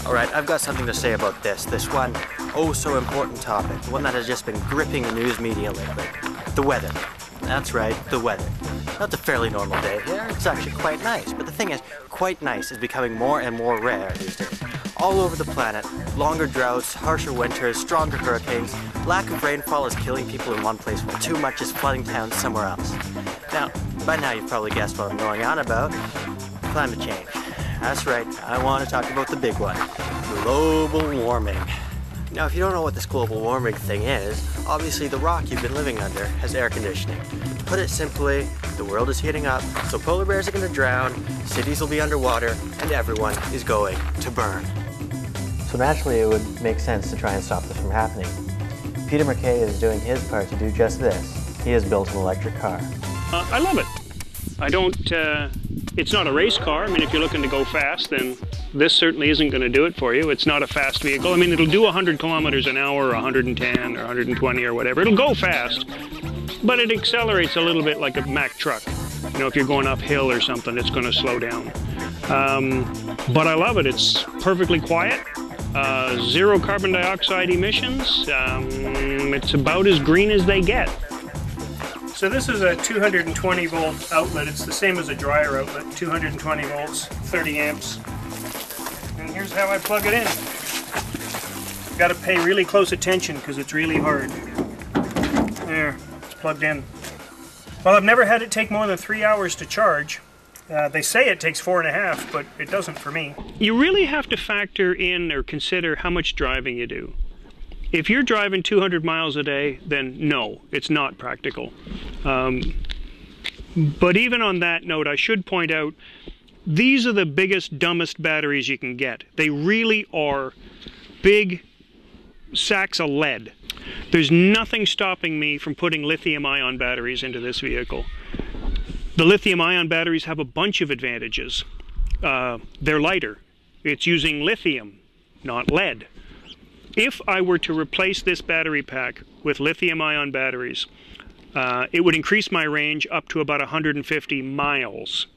Alright, I've got something to say about this one oh so important topic, the one that has just been gripping the news media lately. The weather. That's right, the weather. That's a fairly normal day here, it's actually quite nice, but the thing is, quite nice is becoming more and more rare these days. All over the planet, longer droughts, harsher winters, stronger hurricanes, lack of rainfall is killing people in one place while too much is flooding towns somewhere else. Now, by now you've probably guessed what I'm going on about. Climate change. That's right, I want to talk about the big one. Global warming. Now, if you don't know what this global warming thing is, obviously the rock you've been living under has air conditioning. To put it simply, the world is heating up, so polar bears are going to drown, cities will be underwater, and everyone is going to burn. So naturally it would make sense to try and stop this from happening. Peter Mckay is doing his part to do just this. He has built an electric car. I love it. I don't, it's not a race car. I mean, if you're looking to go fast, then this certainly isn't going to do it for you. It's not a fast vehicle. I mean, it'll do 100 kilometers an hour, or 110 or 120 or whatever. It'll go fast, but it accelerates a little bit like a Mack truck. You know, if you're going uphill or something, it's going to slow down. But I love it. It's perfectly quiet. Zero carbon dioxide emissions. It's about as green as they get. So this is a 220 volt outlet. It's the same as a dryer outlet, 220 volts, 30 amps. And here's how I plug it in. Got to pay really close attention because it's really hard. There, it's plugged in. Well, I've never had it take more than 3 hours to charge. They say it takes 4.5, but it doesn't for me. You really have to factor in or consider how much driving you do. If you're driving 200 miles a day, then no, it's not practical. But even on that note, I should point out, these are the biggest, dumbest batteries you can get. They really are big sacks of lead. There's nothing stopping me from putting lithium-ion batteries into this vehicle. The lithium-ion batteries have a bunch of advantages. They're lighter. It's using lithium, not lead. If I were to replace this battery pack with lithium-ion batteries, it would increase my range up to about 150 miles.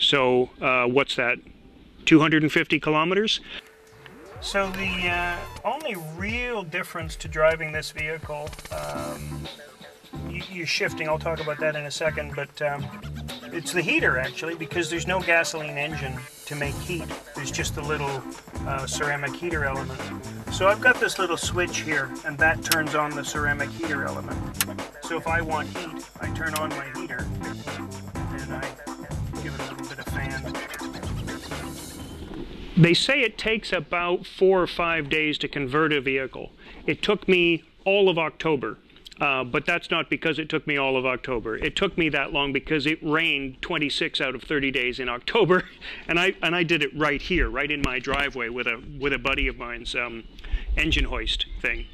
So what's that, 250 kilometers? So the only real difference to driving this vehicle, you're shifting, I'll talk about that in a second, but it's the heater actually, because there's no gasoline engine to make heat. There's just a little ceramic heater element. So I've got this little switch here, and that turns on the ceramic heater element. So if I want heat, I turn on my heater, and I give it a little bit of fan. They say it takes about 4 or 5 days to convert a vehicle. It took me all of October. But that's not because it took me all of October. It took me that long because it rained 26 out of 30 days in October, and I did it right here, right in my driveway with a buddy of mine's engine hoist thing.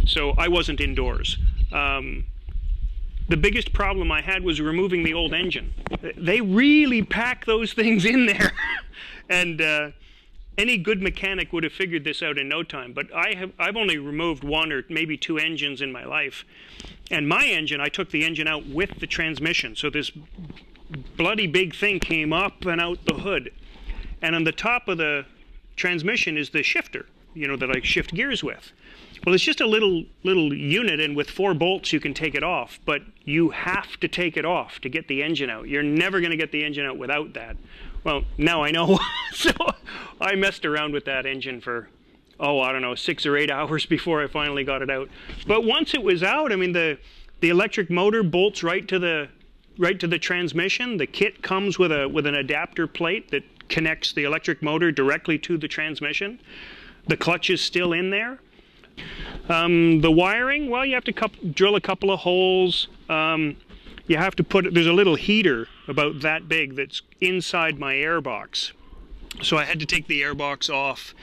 So I wasn't indoors. The biggest problem I had was removing the old engine. They really pack those things in there, and any good mechanic would have figured this out in no time, but I've only removed 1 or maybe 2 engines in my life. And my engine, I took the engine out with the transmission, so this bloody big thing came up and out the hood. And on the top of the transmission is the shifter, you know, that I shift gears with. Well, it's just a little unit, and with 4 bolts you can take it off, but you have to take it off to get the engine out. You're never going to get the engine out without that. Well, now I know. So I messed around with that engine for, I don't know, 6 or 8 hours before I finally got it out. But once it was out, I mean, the electric motor bolts right to the transmission. The kit comes with an adapter plate that connects the electric motor directly to the transmission. The clutch is still in there. The wiring, well, you have to drill a couple of holes. You have to there's a little heater about that big that's inside my airbox. So I had to take the airbox off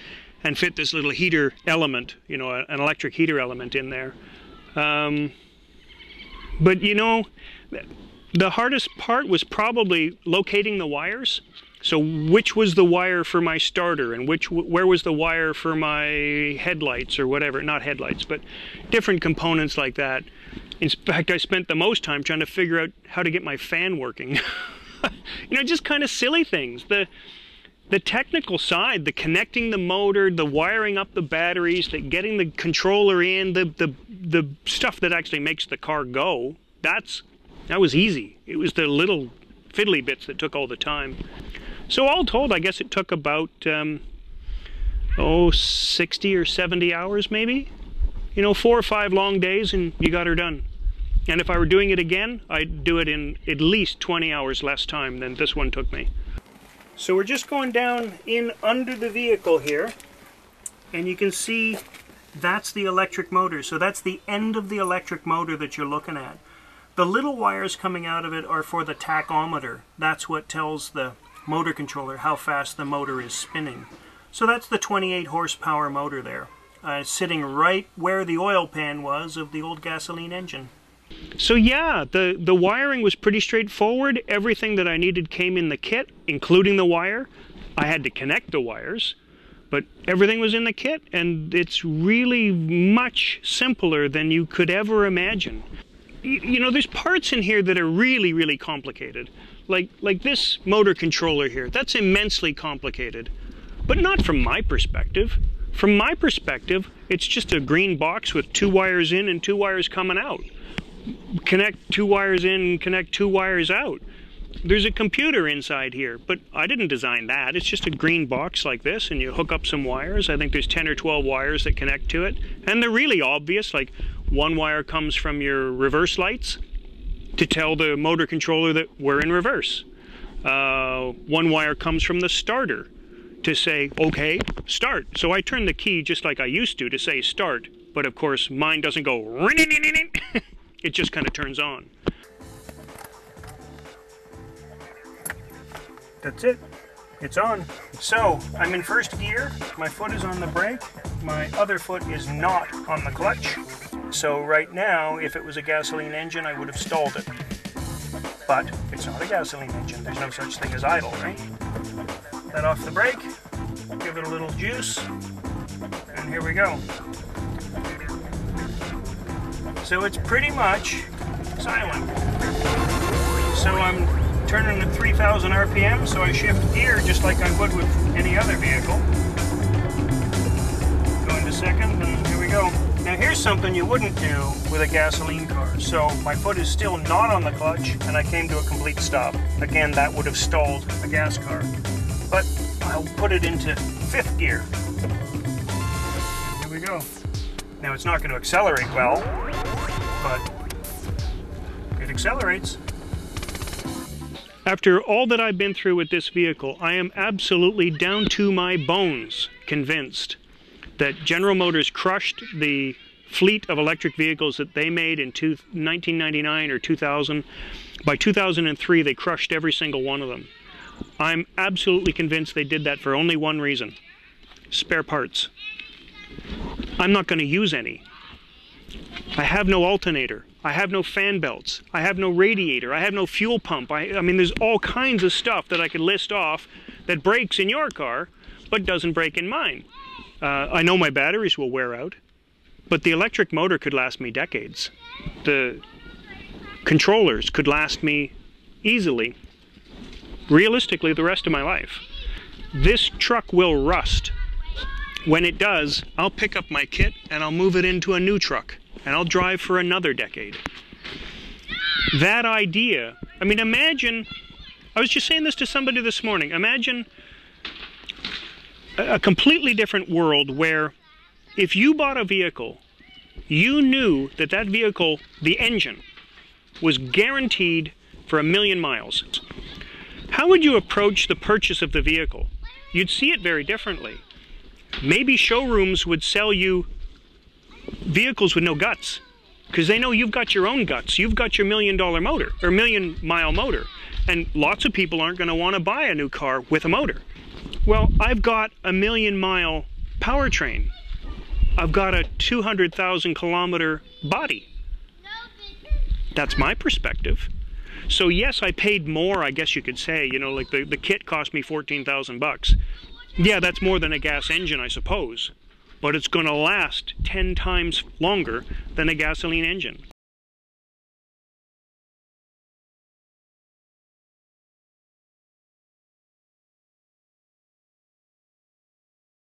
and fit this little heater element, you know, an electric heater element in there. But you know, the hardest part was probably locating the wires. So which was the wire for my starter, and where was the wire for my headlights or whatever, not headlights, but different components like that. In fact, I spent the most time trying to figure out how to get my fan working. You know, just kind of silly things. the technical side, the connecting the motor, the wiring up the batteries, the getting the controller in, the stuff that actually makes the car go, that was easy. It was the little fiddly bits that took all the time. So all told, I guess it took about 60 or 70 hours maybe. You know, 4 or 5 long days and you got her done. And if I were doing it again, I'd do it in at least 20 hours less time than this one took me. So we're just going down in under the vehicle here, and you can see that's the electric motor. So that's the end of the electric motor that you're looking at. The little wires coming out of it are for the tachometer. That's what tells the motor controller how fast the motor is spinning. So that's the 28 horsepower motor there, sitting right where the oil pan was of the old gasoline engine. So yeah, the wiring was pretty straightforward. Everything that I needed came in the kit, including the wire. I had to connect the wires, but everything was in the kit, and it's really much simpler than you could ever imagine. You know, there's parts in here that are really, really complicated. Like this motor controller here, that's immensely complicated. But not from my perspective. From my perspective, it's just a green box with 2 wires in and 2 wires coming out. Connect 2 wires in, connect 2 wires out. There's a computer inside here, but I didn't design that. It's just a green box like this, and you hook up some wires. I think there's 10 or 12 wires that connect to it, and they're really obvious. Like, one wire comes from your reverse lights to tell the motor controller that we're in reverse. One wire comes from the starter to say, okay, start. So I turn the key just like I used to say start, but of course mine doesn't go it just kind of turns on. That's it. It's on. So I'm in first gear. My foot is on the brake. My other foot is not on the clutch. So right now, if it was a gasoline engine, I would have stalled it. But it's not a gasoline engine. There's no such thing as idle, right? Let off the brake. Give it a little juice. And here we go. So it's pretty much silent. So I'm turning at 3,000 RPM, so I shift gear just like I would with any other vehicle. Go into second, and here we go. Now here's something you wouldn't do with a gasoline car. So my foot is still not on the clutch, and I came to a complete stop. Again, that would have stalled a gas car. But I'll put it into 5th gear. Here we go. Now it's not going to accelerate well, but it accelerates. After all that I've been through with this vehicle, I am absolutely down to my bones convinced that General Motors crushed the fleet of electric vehicles that they made in 1999 or 2000. By 2003, they crushed every single one of them. I'm absolutely convinced they did that for only one reason: spare parts. I'm not going to use any. I have no alternator. I have no fan belts. I have no radiator. I have no fuel pump. I mean, there's all kinds of stuff that I could list off that breaks in your car, but doesn't break in mine. I know my batteries will wear out, but the electric motor could last me decades. The controllers could last me easily, realistically, the rest of my life. This truck will rust. When it does, I'll pick up my kit and I'll move it into a new truck, and I'll drive for another decade. That idea, I mean, imagine, I was just saying this to somebody this morning, imagine a completely different world where if you bought a vehicle, you knew that that vehicle, the engine, was guaranteed for 1,000,000 miles. How would you approach the purchase of the vehicle? You'd see it very differently. Maybe showrooms would sell you vehicles with no guts, because they know you've got your own guts. You've got your $1,000,000 motor, or 1,000,000-mile motor, and lots of people aren't going to want to buy a new car with a motor. Well, I've got a 1,000,000-mile powertrain. I've got a 200,000-kilometer body. That's my perspective. So yes, I paid more, I guess you could say. You know, like the kit cost me 14,000 bucks. Yeah, that's more than a gas engine, I suppose. But it's going to last 10 times longer than a gasoline engine.